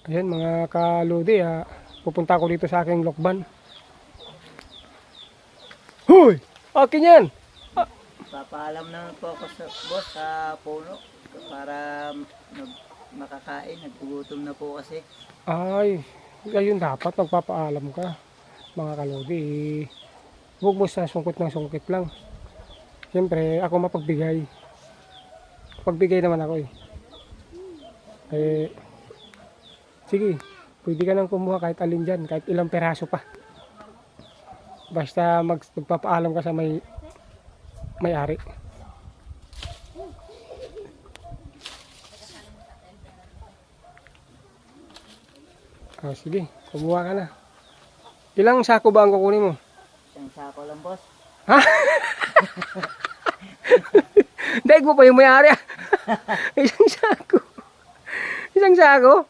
Ayan mga kaludi, pupunta ako dito sa aking lokban. Hoy! Akin yan! Papaalam naman po ako sa boss sa puno para makakain. Nagugutom na po kasi. Ay, ngayon dapat magpapaalam ka. Mga kaludi, huwag mo sa sungkit ng sungkit lang. Siyempre, ako mapagbigay. Pagbigay naman ako eh. Sige, pwede ka nang kumuha kahit alin dyan, kahit ilang peraso pa. Basta magpapaalam ka sa may-ari. Sige, kumuha ka na. Ilang sako ba ang kukunin mo? Isang sako lang boss. Ha? Daig mo pa yung may-ari. Isang sako. Isang sako?